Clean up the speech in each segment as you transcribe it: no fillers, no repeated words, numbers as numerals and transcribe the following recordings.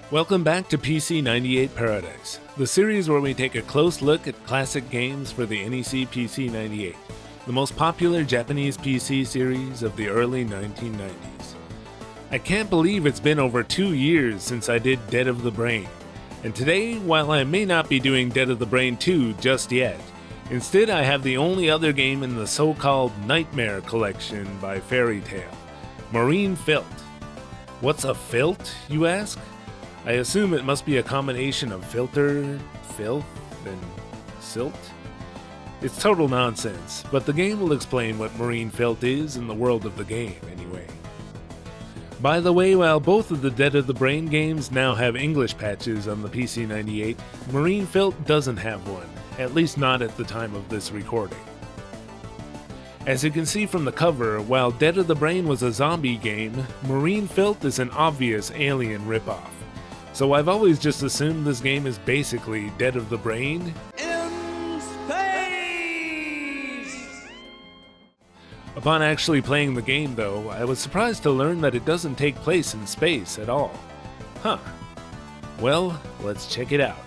Welcome back to PC-98 Paradise, the series where we take a close look at classic games for the NEC PC-98, the most popular Japanese PC series of the early 1990s. I can't believe it's been over 2 years since I did Dead of the Brain, and today, while I may not be doing Dead of the Brain 2 just yet, instead I have the only other game in the so-called Nightmare collection by FairyTale, Marine Philt. What's a Philt, you ask? I assume it must be a combination of filter, filth, and silt? It's total nonsense, but the game will explain what Marine Philt is in the world of the game, anyway. By the way, while both of the Dead of the Brain games now have English patches on the PC-98, Marine Philt doesn't have one, at least not at the time of this recording. As you can see from the cover, while Dead of the Brain was a zombie game, Marine Philt is an obvious alien ripoff. So I've always just assumed this game is basically Dead of the Brain in space! Upon actually playing the game though, I was surprised to learn that it doesn't take place in space at all. Huh. Well, let's check it out.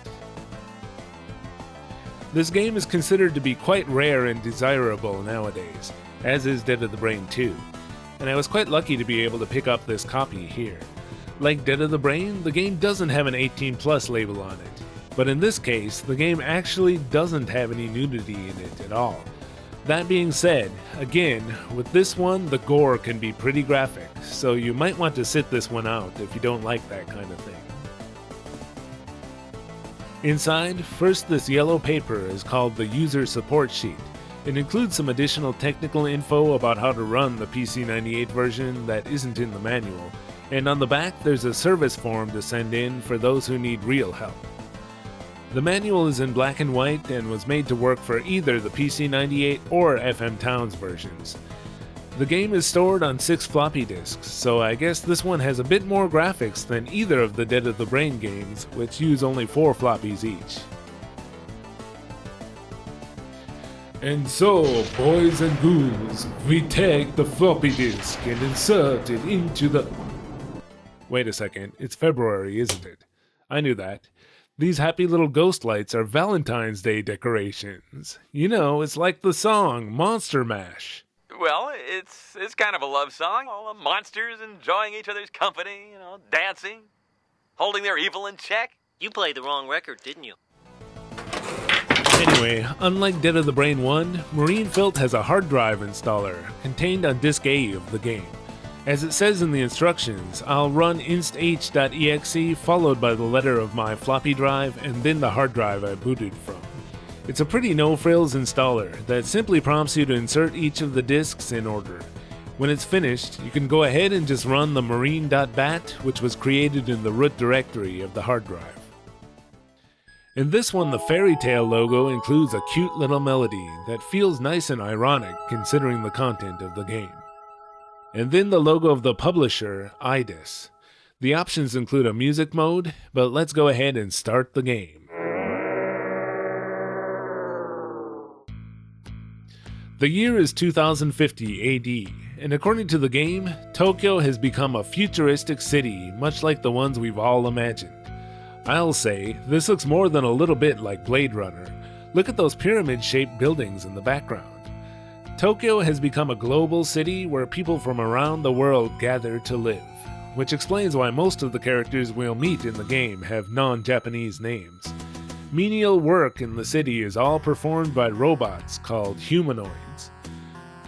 This game is considered to be quite rare and desirable nowadays, as is Dead of the Brain 2, and I was quite lucky to be able to pick up this copy here. Like Dead of the Brain, the game doesn't have an 18+ label on it, but in this case, the game actually doesn't have any nudity in it at all. That being said, again, with this one, the gore can be pretty graphic, so you might want to sit this one out if you don't like that kind of thing. Inside, first this yellow paper is called the User Support Sheet. It includes some additional technical info about how to run the PC-98 version that isn't in the manual, and on the back there's a service form to send in for those who need real help. The manual is in black and white and was made to work for either the PC-98 or FM Towns versions. The game is stored on 6 floppy disks, so I guess this one has a bit more graphics than either of the Dead of the Brain games, which use only 4 floppies each. And so, boys and ghouls, we take the floppy disk and insert it into the... Wait a second, it's February, isn't it? I knew that. These happy little ghost lights are Valentine's Day decorations. You know, it's like the song Monster Mash. Well, it's kind of a love song. All the monsters enjoying each other's company, dancing, holding their evil in check. You played the wrong record, didn't you? Anyway, unlike Dead of the Brain 1, Marine Philt has a hard drive installer, contained on Disk A of the game. As it says in the instructions, I'll run inst-h.exe followed by the letter of my floppy drive and then the hard drive I booted from. It's a pretty no-frills installer that simply prompts you to insert each of the disks in order. When it's finished, you can go ahead and just run the marine.bat, which was created in the root directory of the hard drive. In this one, the FairyTale logo includes a cute little melody that feels nice and ironic considering the content of the game. And then the logo of the publisher, IDIS. The options include a music mode, but let's go ahead and start the game. The year is 2050 AD, and according to the game, Tokyo has become a futuristic city much like the ones we've all imagined. I'll say, this looks more than a little bit like Blade Runner. Look at those pyramid-shaped buildings in the background. Tokyo has become a global city where people from around the world gather to live, which explains why most of the characters we'll meet in the game have non-Japanese names. Menial work in the city is all performed by robots called humanoids.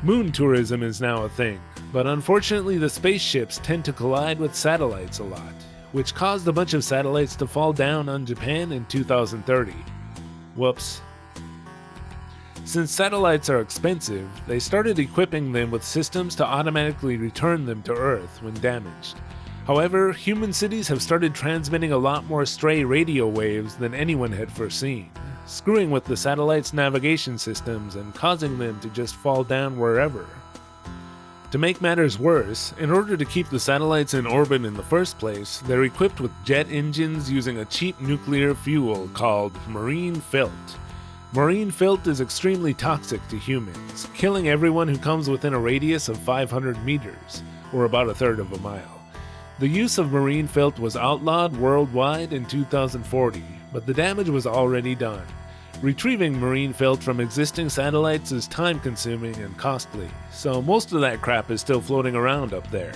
Moon tourism is now a thing, but unfortunately the spaceships tend to collide with satellites a lot, which caused a bunch of satellites to fall down on Japan in 2030. Whoops. Since satellites are expensive, they started equipping them with systems to automatically return them to Earth when damaged. However, human cities have started transmitting a lot more stray radio waves than anyone had foreseen, screwing with the satellite's navigation systems and causing them to just fall down wherever. To make matters worse, in order to keep the satellites in orbit in the first place, they're equipped with jet engines using a cheap nuclear fuel called Marine Philt. Marine Philt is extremely toxic to humans, killing everyone who comes within a radius of 500 meters, or about a third of a mile. The use of marine filth was outlawed worldwide in 2040, but the damage was already done. Retrieving marine filth from existing satellites is time-consuming and costly, so most of that crap is still floating around up there.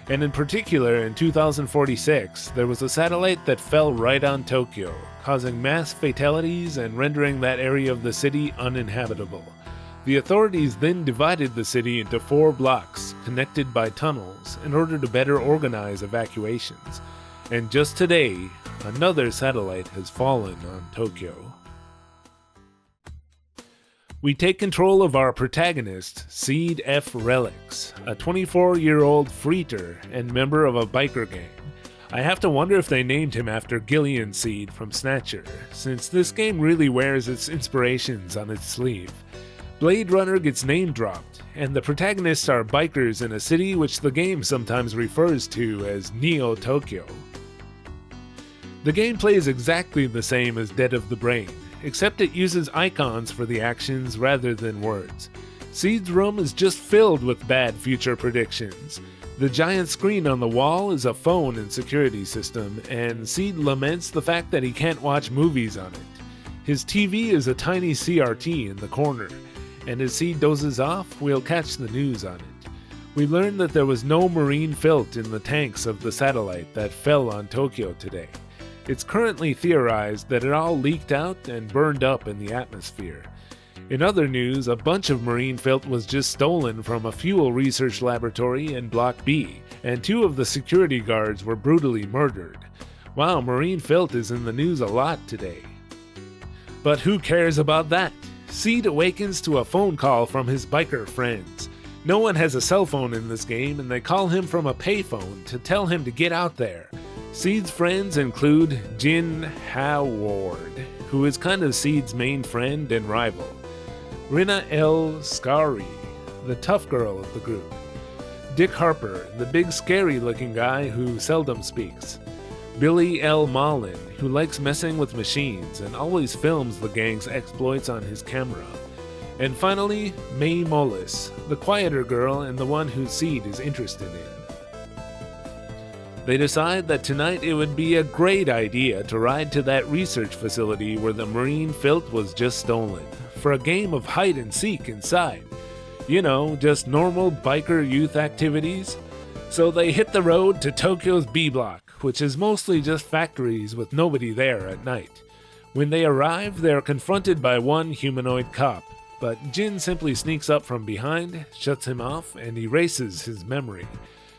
And in particular, in 2046, there was a satellite that fell right on Tokyo, causing mass fatalities and rendering that area of the city uninhabitable. The authorities then divided the city into 4 blocks, connected by tunnels, in order to better organize evacuations. And just today, another satellite has fallen on Tokyo. We take control of our protagonist, Seed F. Relics, a 24-year-old freeter and member of a biker gang. I have to wonder if they named him after Gillian Seed from Snatcher, since this game really wears its inspirations on its sleeve. Blade Runner gets name-dropped, and the protagonists are bikers in a city which the game sometimes refers to as Neo-Tokyo. The gameplay is exactly the same as Dead of the Brain, except it uses icons for the actions rather than words. Seed's room is just filled with bad future predictions. The giant screen on the wall is a phone and security system, and Seed laments the fact that he can't watch movies on it. His TV is a tiny CRT in the corner, and as Seed dozes off, we'll catch the news on it. We learn that there was no marine filth in the tanks of the satellite that fell on Tokyo today. It's currently theorized that it all leaked out and burned up in the atmosphere. In other news, a bunch of marine filth was just stolen from a fuel research laboratory in Block B, and 2 of the security guards were brutally murdered. Wow, marine filth is in the news a lot today. But who cares about that? Seed awakens to a phone call from his biker friends. No one has a cell phone in this game, and they call him from a payphone to tell him to get out there. Seed's friends include Jin Howard, who is kind of Seed's main friend and rival. Rina L. Scari, the tough girl of the group. Dick Harper, the big scary-looking guy who seldom speaks. Billy L. Mullen, who likes messing with machines and always films the gang's exploits on his camera. And finally, May Mullis, the quieter girl and the one who Seed is interested in. They decide that tonight it would be a great idea to ride to that research facility where the marine filth was just stolen, for a game of hide and seek inside. You know, just normal biker youth activities. So they hit the road to Tokyo's B block, which is mostly just factories with nobody there at night. When they arrive, they are confronted by one humanoid cop, but Jin simply sneaks up from behind, shuts him off, and erases his memory.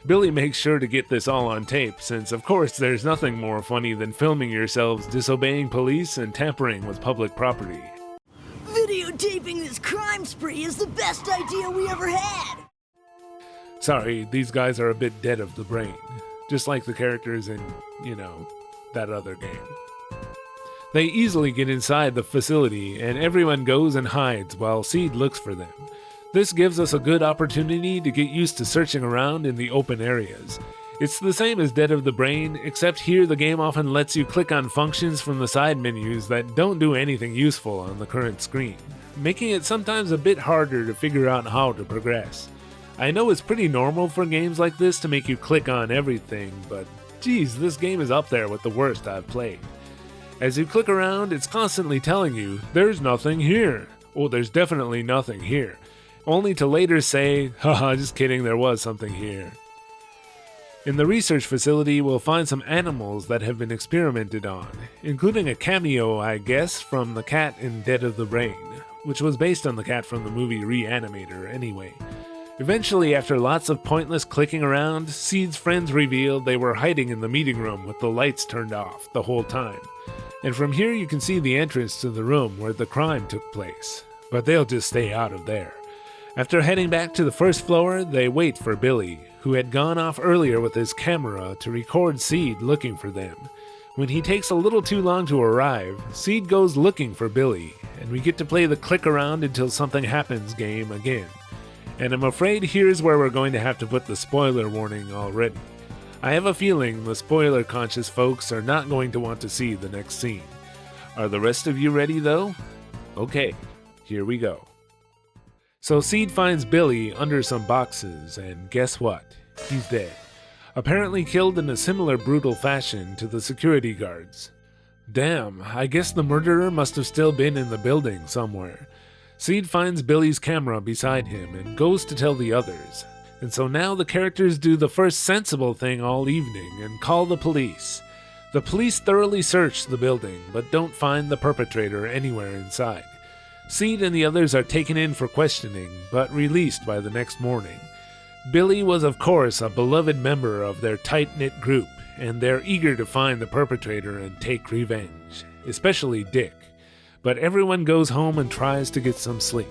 Billy makes sure to get this all on tape, since of course there's nothing more funny than filming yourselves disobeying police and tampering with public property. Videotaping this crime spree is the best idea we ever had! Sorry, these guys are a bit dead of the brain. Just like the characters in, that other game. They easily get inside the facility, and everyone goes and hides while Seed looks for them. This gives us a good opportunity to get used to searching around in the open areas. It's the same as Dead of the Brain, except here the game often lets you click on functions from the side menus that don't do anything useful on the current screen, making it sometimes a bit harder to figure out how to progress. I know it's pretty normal for games like this to make you click on everything, but geez, this game is up there with the worst I've played. As you click around, it's constantly telling you, there's nothing here. Oh, there's definitely nothing here. Only to later say, haha, just kidding, there was something here. In the research facility, we'll find some animals that have been experimented on, including a cameo, I guess, from the cat in Dead of the Brain, which was based on the cat from the movie Reanimator anyway. Eventually, after lots of pointless clicking around, Seed's friends revealed they were hiding in the meeting room with the lights turned off the whole time. And from here you can see the entrance to the room where the crime took place, but they'll just stay out of there. After heading back to the first floor, they wait for Billy, who had gone off earlier with his camera to record Seed looking for them. When he takes a little too long to arrive, Seed goes looking for Billy, and we get to play the click around until something happens game again. And I'm afraid here's where we're going to have to put the spoiler warning already. I have a feeling the spoiler-conscious folks are not going to want to see the next scene. Are the rest of you ready, though? Okay, here we go. So Seed finds Billy under some boxes, and guess what? He's dead. apparently killed in a similar brutal fashion to the security guards. Damn, I guess the murderer must have still been in the building somewhere. Seed finds Billy's camera beside him and goes to tell the others. And so now the characters do the first sensible thing all evening and call the police. The police thoroughly search the building, but don't find the perpetrator anywhere inside. Seed and the others are taken in for questioning, but released by the next morning. Billy was of course a beloved member of their tight-knit group, and they're eager to find the perpetrator and take revenge, especially Dick. But everyone goes home and tries to get some sleep.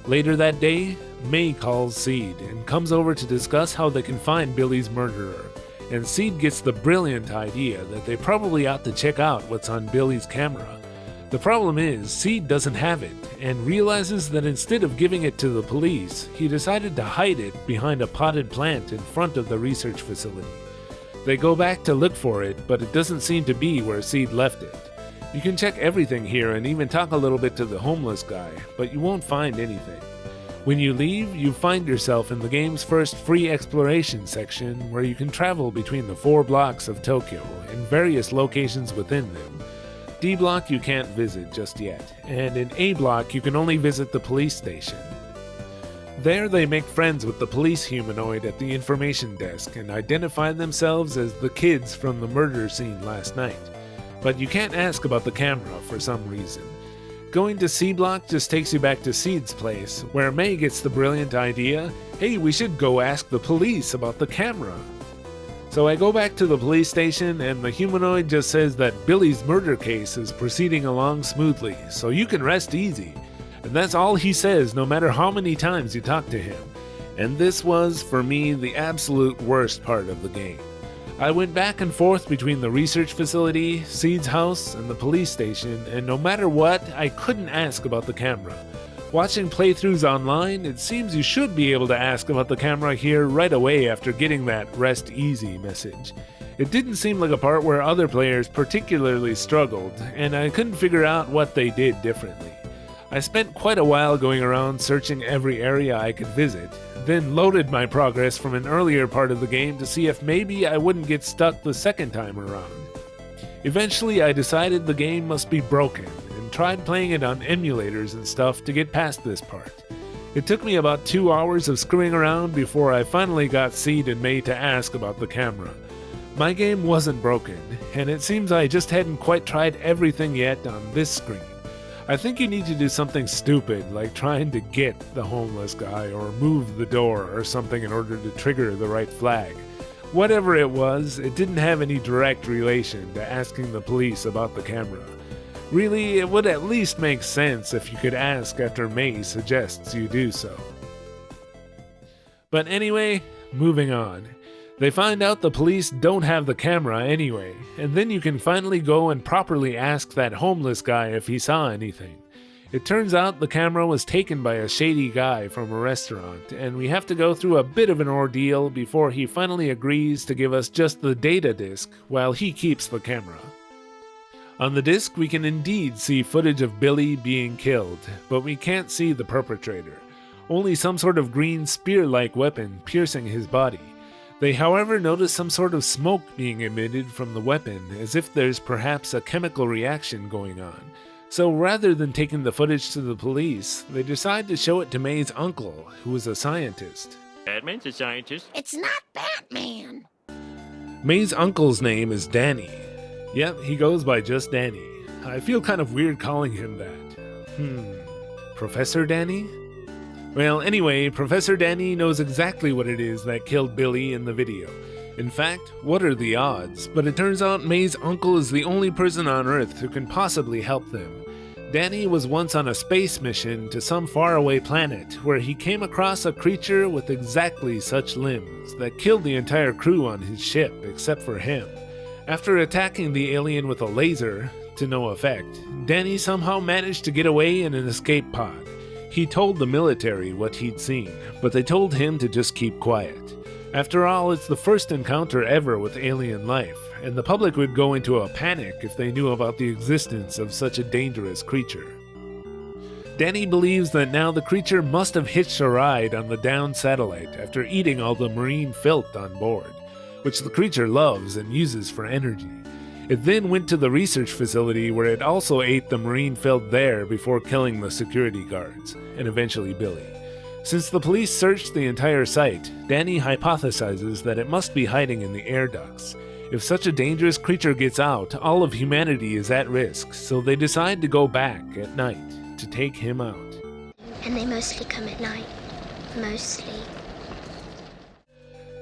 Later that day, May calls Seed and comes over to discuss how they can find Billy's murderer, and Seed gets the brilliant idea that they probably ought to check out what's on Billy's camera. The problem is, Seed doesn't have it, and realizes that instead of giving it to the police, he decided to hide it behind a potted plant in front of the research facility. They go back to look for it, but it doesn't seem to be where Seed left it. You can check everything here and even talk a little bit to the homeless guy, but you won't find anything. When you leave, you find yourself in the game's first free exploration section, where you can travel between the 4 blocks of Tokyo and various locations within them. D block you can't visit just yet, and in A block you can only visit the police station. There they make friends with the police humanoid at the information desk and identify themselves as the kids from the murder scene last night. But you can't ask about the camera for some reason. Going to C block just takes you back to Seed's place, where May gets the brilliant idea, hey, we should go ask the police about the camera. So I go back to the police station and the humanoid just says that Billy's murder case is proceeding along smoothly, so you can rest easy. And that's all he says no matter how many times you talk to him. And this was, for me, the absolute worst part of the game. I went back and forth between the research facility, Seed's house, and the police station, and no matter what, I couldn't ask about the camera. Watching playthroughs online, it seems you should be able to ask about the camera here right away after getting that rest easy message. It didn't seem like a part where other players particularly struggled, and I couldn't figure out what they did differently. I spent quite a while going around searching every area I could visit, then loaded my progress from an earlier part of the game to see if maybe I wouldn't get stuck the second time around. Eventually I decided the game must be broken, and tried playing it on emulators and stuff to get past this part. It took me about 2 hours of screwing around before I finally got Seed and May to ask about the camera. My game wasn't broken, and it seems I just hadn't quite tried everything yet on this screen. I think you need to do something stupid, like trying to get the homeless guy or move the door or something in order to trigger the right flag. Whatever it was, it didn't have any direct relation to asking the police about the camera. Really, it would at least make sense if you could ask after May suggests you do so. But anyway, moving on. They find out the police don't have the camera anyway, and then you can finally go and properly ask that homeless guy if he saw anything. It turns out the camera was taken by a shady guy from a restaurant, and we have to go through a bit of an ordeal before he finally agrees to give us just the data disk while he keeps the camera. On the disc we can indeed see footage of Billy being killed, but we can't see the perpetrator. Only some sort of green spear-like weapon piercing his body. They, however, notice some sort of smoke being emitted from the weapon, as if there's perhaps a chemical reaction going on. So rather than taking the footage to the police, they decide to show it to May's uncle, who is a scientist. Batman's a scientist. It's not Batman. May's uncle's name is Danny. Yep, he goes by just Danny. I feel kind of weird calling him that. Professor Danny? Well, anyway, Professor Danny knows exactly what it is that killed Billy in the video. In fact, what are the odds? But it turns out May's uncle is the only person on Earth who can possibly help them. Danny was once on a space mission to some faraway planet where he came across a creature with exactly such limbs that killed the entire crew on his ship except for him. After attacking the alien with a laser, to no effect, Danny somehow managed to get away in an escape pod. He told the military what he'd seen, but they told him to just keep quiet. After all, it's the first encounter ever with alien life, and the public would go into a panic if they knew about the existence of such a dangerous creature. Danny believes that now the creature must have hitched a ride on the downed satellite after eating all the marine Philt on board, which the creature loves and uses for energy. It then went to the research facility where it also ate the marine Philt there before killing the security guards, and eventually Billy. Since the police searched the entire site, Danny hypothesizes that it must be hiding in the air ducts. If such a dangerous creature gets out, all of humanity is at risk, so they decide to go back at night to take him out. And they mostly come at night. Mostly.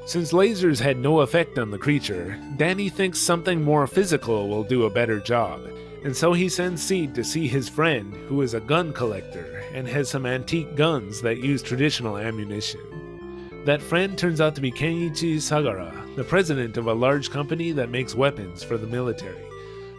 Since lasers had no effect on the creature, Danny thinks something more physical will do a better job, and so he sends Seed to see his friend, who is a gun collector and has some antique guns that use traditional ammunition. That friend turns out to be Kenichi Sagara, the president of a large company that makes weapons for the military.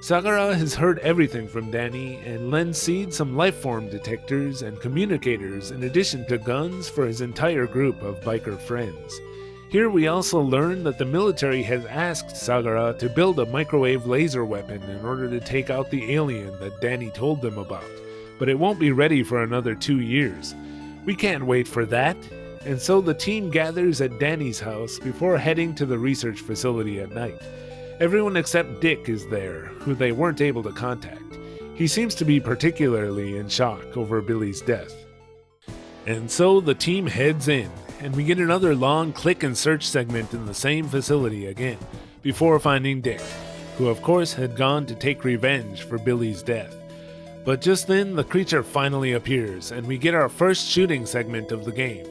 Sagara has heard everything from Danny and lends Seed some lifeform detectors and communicators in addition to guns for his entire group of biker friends. Here we also learn that the military has asked Sagara to build a microwave laser weapon in order to take out the alien that Danny told them about, but it won't be ready for another 2 years. We can't wait for that, and so the team gathers at Danny's house before heading to the research facility at night. Everyone except Dick is there, who they weren't able to contact. He seems to be particularly in shock over Billy's death. And so the team heads in, and we get another long click and search segment in the same facility again, before finding Dick, who of course had gone to take revenge for Billy's death. But just then the creature finally appears, and we get our first shooting segment of the game.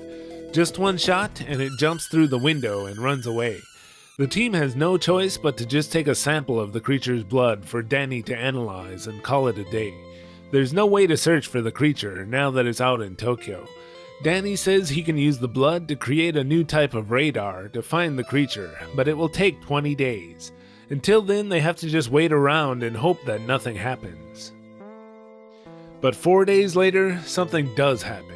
Just one shot, and it jumps through the window and runs away. The team has no choice but to just take a sample of the creature's blood for Danny to analyze and call it a day. There's no way to search for the creature now that it's out in Tokyo. Danny says he can use the blood to create a new type of radar to find the creature, but it will take 20 days. Until then, they have to just wait around and hope that nothing happens. But 4 days later, something does happen.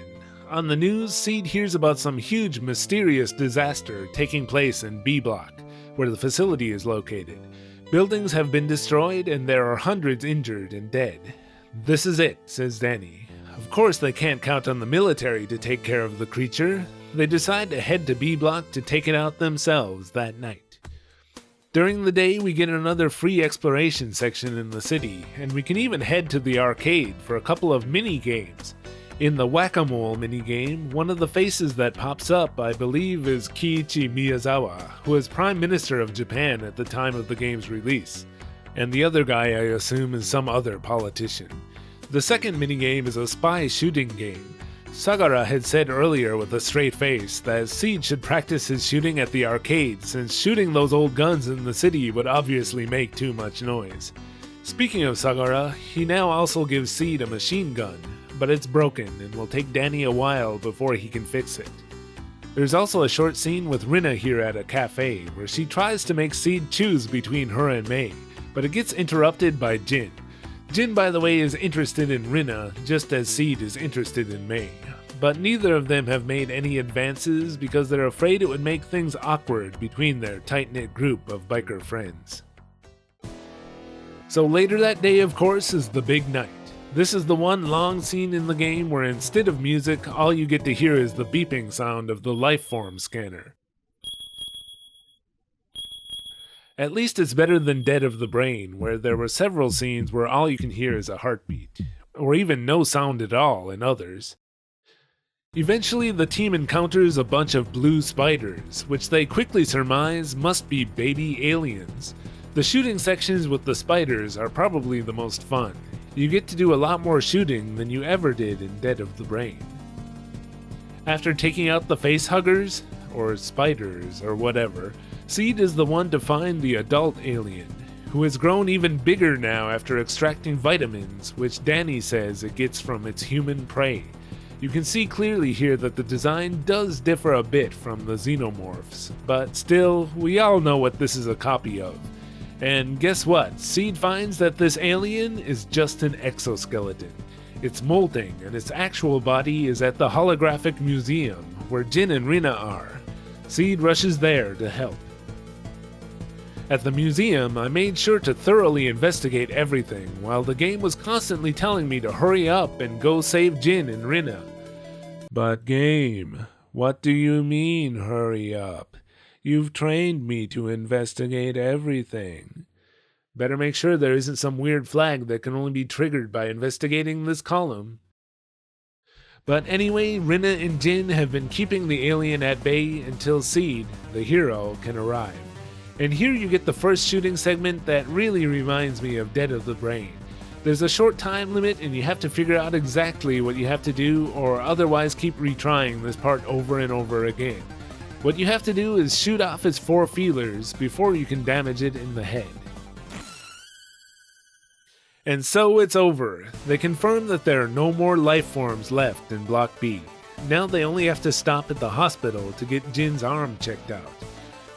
On the news, Seed hears about some huge mysterious disaster taking place in B Block, where the facility is located. Buildings have been destroyed and there are hundreds injured and dead. This is it, says Danny. Of course they can't count on the military to take care of the creature. They decide to head to B Block to take it out themselves that night. During the day, we get another free exploration section in the city, and we can even head to the arcade for a couple of mini-games. In the Whack-A-Mole minigame, one of the faces that pops up, I believe, is Kiichi Miyazawa, who was Prime Minister of Japan at the time of the game's release. And the other guy, I assume, is some other politician. The second minigame is a spy shooting game. Sagara had said earlier with a straight face that Seed should practice his shooting at the arcade, since shooting those old guns in the city would obviously make too much noise. Speaking of Sagara, he now also gives Seed a machine gun, but it's broken and will take Danny a while before he can fix it. There's also a short scene with Rina here at a cafe where she tries to make Seed choose between her and Mei, but it gets interrupted by Jin. Jin, by the way, is interested in Rina just as Seed is interested in Mei, but neither of them have made any advances because they're afraid it would make things awkward between their tight-knit group of biker friends. So later that day, of course, is the big night. This is the one long scene in the game where instead of music, all you get to hear is the beeping sound of the lifeform scanner. At least it's better than Dead of the Brain, where there were several scenes where all you can hear is a heartbeat, or even no sound at all in others. Eventually, the team encounters a bunch of blue spiders, which they quickly surmise must be baby aliens. The shooting sections with the spiders are probably the most fun. You get to do a lot more shooting than you ever did in Dead of the Brain. After taking out the facehuggers, or spiders, or whatever, Seed is the one to find the adult alien, who has grown even bigger now after extracting vitamins, which Danny says it gets from its human prey. You can see clearly here that the design does differ a bit from the xenomorphs, but still, we all know what this is a copy of. And guess what? Seed finds that this alien is just an exoskeleton. It's molting, and its actual body is at the holographic museum, where Jin and Rina are. Seed rushes there to help. At the museum, I made sure to thoroughly investigate everything, while the game was constantly telling me to hurry up and go save Jin and Rina. But game, what do you mean hurry up? You've trained me to investigate everything. Better make sure there isn't some weird flag that can only be triggered by investigating this column. But anyway, Rina and Jin have been keeping the alien at bay until Seed, the hero, can arrive. And here you get the first shooting segment that really reminds me of Dead of the Brain. There's a short time limit and you have to figure out exactly what you have to do or otherwise keep retrying this part over and over again. What you have to do is shoot off its 4 feelers before you can damage it in the head. And so it's over. They confirm that there are no more life forms left in Block B. Now they only have to stop at the hospital to get Jin's arm checked out.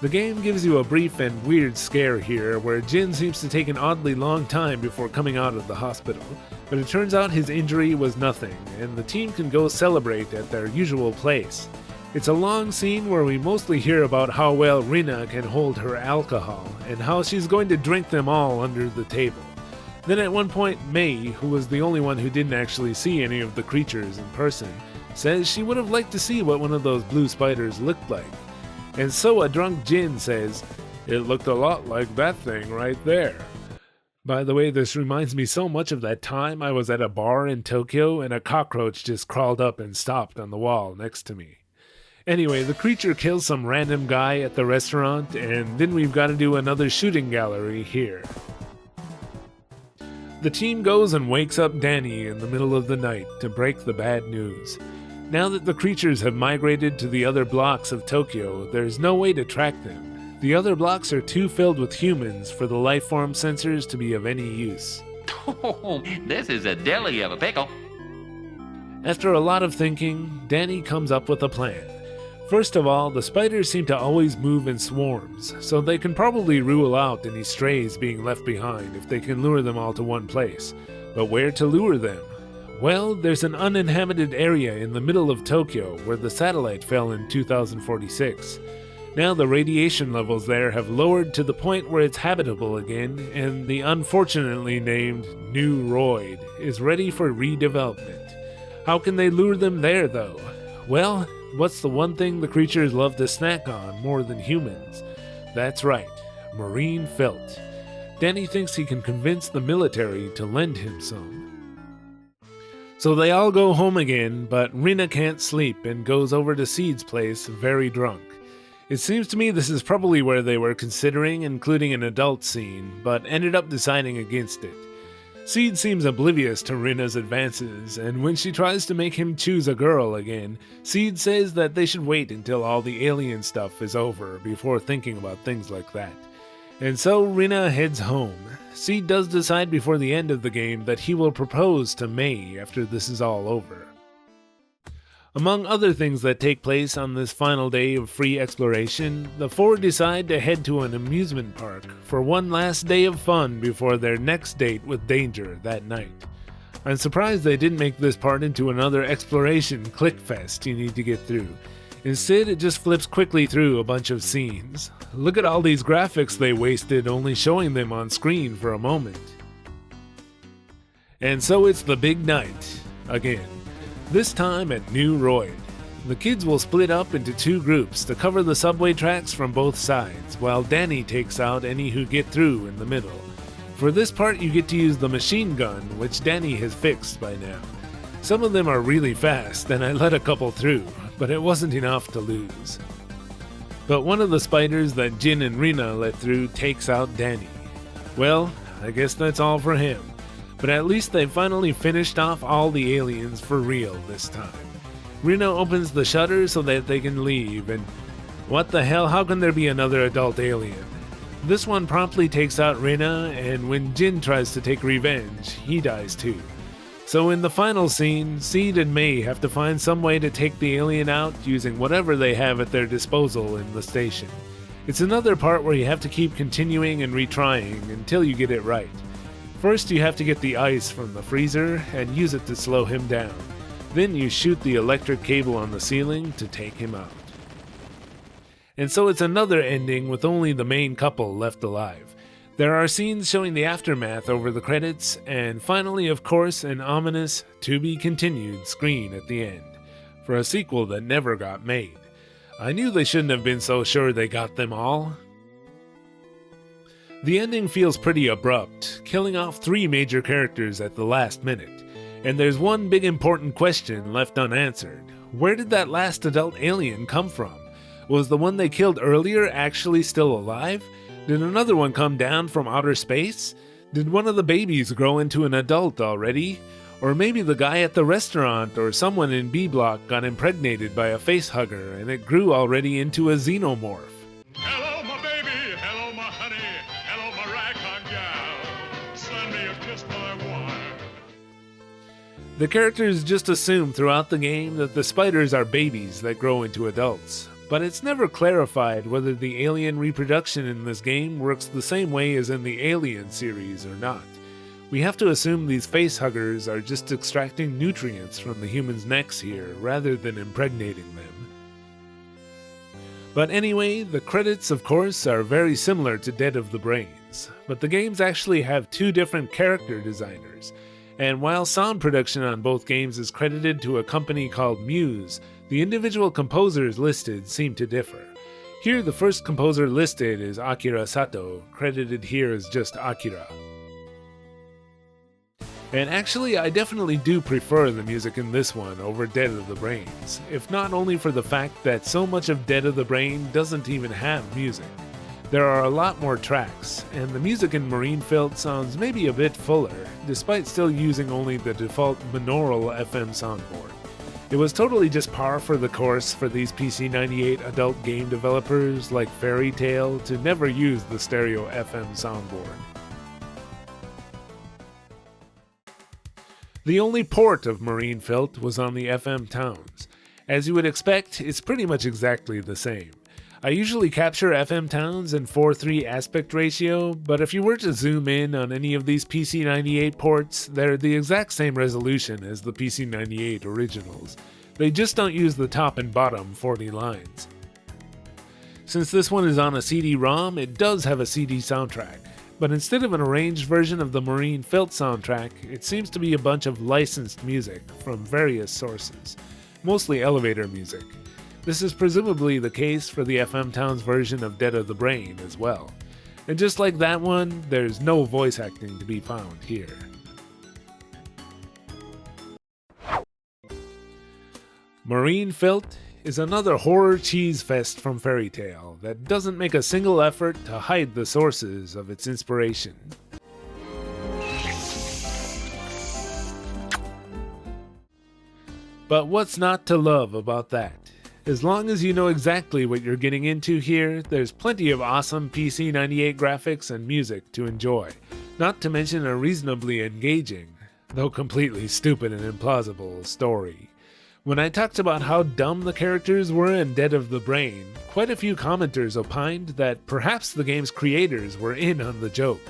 The game gives you a brief and weird scare here where Jin seems to take an oddly long time before coming out of the hospital, but it turns out his injury was nothing, and the team can go celebrate at their usual place. It's a long scene where we mostly hear about how well Rina can hold her alcohol, and how she's going to drink them all under the table. Then at one point, May, who was the only one who didn't actually see any of the creatures in person, says she would have liked to see what one of those blue spiders looked like. And so a drunk Jin says, "It looked a lot like that thing right there." By the way, this reminds me so much of that time I was at a bar in Tokyo and a cockroach just crawled up and stopped on the wall next to me. Anyway, the creature kills some random guy at the restaurant, and then we've got to do another shooting gallery here. The team goes and wakes up Danny in the middle of the night to break the bad news. Now that the creatures have migrated to the other blocks of Tokyo, there's no way to track them. The other blocks are too filled with humans for the lifeform sensors to be of any use. Oh, this is a deli of a pickle. After a lot of thinking, Danny comes up with a plan. First of all, the spiders seem to always move in swarms, so they can probably rule out any strays being left behind if they can lure them all to one place. But where to lure them? Well, there's an uninhabited area in the middle of Tokyo where the satellite fell in 2046. Now the radiation levels there have lowered to the point where it's habitable again, and the unfortunately named New Roid is ready for redevelopment. How can they lure them there, though? Well, what's the one thing the creatures love to snack on more than humans? That's right, marine Philt. Danny thinks he can convince the military to lend him some. So they all go home again, but Rina can't sleep and goes over to Seed's place very drunk. It seems to me this is probably where they were considering including an adult scene, but ended up deciding against it. Seed seems oblivious to Rina's advances, and when she tries to make him choose a girl again, Seed says that they should wait until all the alien stuff is over before thinking about things like that. And so Rina heads home. Seed does decide before the end of the game that he will propose to May after this is all over. Among other things that take place on this final day of free exploration, the four decide to head to an amusement park for one last day of fun before their next date with danger that night. I'm surprised they didn't make this part into another exploration clickfest you need to get through. Instead, it just flips quickly through a bunch of scenes. Look at all these graphics they wasted only showing them on screen for a moment. And so it's the big night, again. This time at New Roid. The kids will split up into two groups to cover the subway tracks from both sides, while Danny takes out any who get through in the middle. For this part you get to use the machine gun, which Danny has fixed by now. Some of them are really fast, and I let a couple through, but it wasn't enough to lose. But one of the spiders that Jin and Rina let through takes out Danny. Well, I guess that's all for him. But at least they finally finished off all the aliens for real this time. Rina opens the shutter so that they can leave, and what the hell, how can there be another adult alien? This one promptly takes out Rina, and when Jin tries to take revenge, he dies too. So in the final scene, Seed and May have to find some way to take the alien out using whatever they have at their disposal in the station. It's another part where you have to keep continuing and retrying until you get it right. First you have to get the ice from the freezer and use it to slow him down. Then you shoot the electric cable on the ceiling to take him out. and so it's another ending with only the main couple left alive. There are scenes showing the aftermath over the credits, and finally, of course, an ominous "to be continued" screen at the end, for a sequel that never got made. I knew they shouldn't have been so sure they got them all. The ending feels pretty abrupt, killing off 3 major characters at the last minute, and there's one big important question left unanswered. Where did that last adult alien come from? Was the one they killed earlier actually still alive? Did another one come down from outer space? Did one of the babies grow into an adult already? Or maybe the guy at the restaurant or someone in B Block got impregnated by a facehugger and it grew already into a xenomorph. Hello, my baby. Hello, my honey. Hello, my ragtime gal. Send me a kiss, my wife. The characters just assume throughout the game that the spiders are babies that grow into adults, but it's never clarified whether the alien reproduction in this game works the same way as in the Alien series or not. We have to assume these facehuggers are just extracting nutrients from the humans' necks here rather than impregnating them. But anyway, the credits of course are very similar to Dead of the Brains, but the games actually have 2 different character designers, and while sound production on both games is credited to a company called Muse, the individual composers listed seem to differ. Here the first composer listed is Akira Sato, credited here as just Akira. And actually I definitely do prefer the music in this one over Dead of the Brains, if not only for the fact that so much of Dead of the Brain doesn't even have music. There are a lot more tracks, and the music in Marine Philt sounds maybe a bit fuller, despite still using only the default binaural FM soundboard. It was totally just par for the course for these PC-98 adult game developers like FairyTale to never use the stereo FM soundboard. The only port of Marine Philt was on the FM Towns. As you would expect, it's pretty much exactly the same. I usually capture FM Towns in 4:3 aspect ratio, but if you were to zoom in on any of these PC-98 ports, they're the exact same resolution as the PC-98 originals. They just don't use the top and bottom 40 lines. Since this one is on a CD-ROM, it does have a CD soundtrack, but instead of an arranged version of the Marine Philt soundtrack, it seems to be a bunch of licensed music from various sources, mostly elevator music. This is presumably the case for the FM Towns version of Dead of the Brain as well. And just like that one, there's no voice acting to be found here. Marine Philt is another horror cheese fest from FairyTale that doesn't make a single effort to hide the sources of its inspiration. But what's not to love about that? As long as you know exactly what you're getting into here, there's plenty of awesome PC-98 graphics and music to enjoy, not to mention a reasonably engaging, though completely stupid and implausible, story. When I talked about how dumb the characters were in Dead of the Brain, quite a few commenters opined that perhaps the game's creators were in on the joke.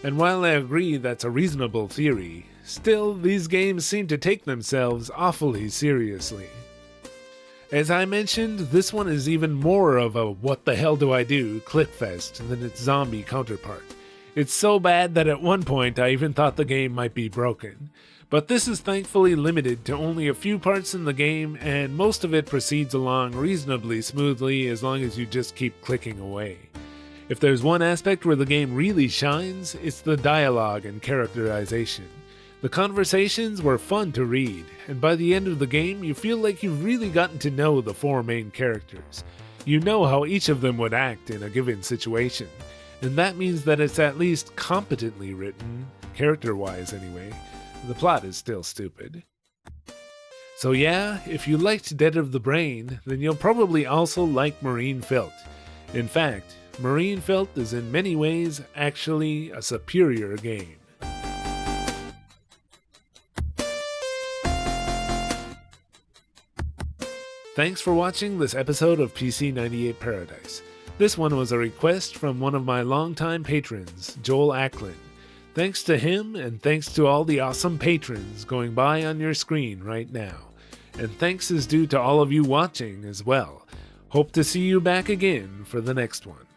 And while I agree that's a reasonable theory, still these games seem to take themselves awfully seriously. As I mentioned, this one is even more of a what the hell do I do clickfest than its zombie counterpart. It's so bad that at one point I even thought the game might be broken. But this is thankfully limited to only a few parts in the game, and most of it proceeds along reasonably smoothly as long as you just keep clicking away. If there's one aspect where the game really shines, it's the dialogue and characterization. The conversations were fun to read, and by the end of the game you feel like you've really gotten to know the 4 main characters. You know how each of them would act in a given situation, and that means that it's at least competently written, character-wise anyway. The plot is still stupid. So yeah, if you liked Dead of the Brain, then you'll probably also like Marine Philt. In fact, Marine Philt is in many ways actually a superior game. Thanks for watching this episode of PC-98 Paradise. This one was a request from one of my longtime patrons, Joel Acklin. Thanks to him, and thanks to all the awesome patrons going by on your screen right now. And thanks is due to all of you watching as well. Hope to see you back again for the next one.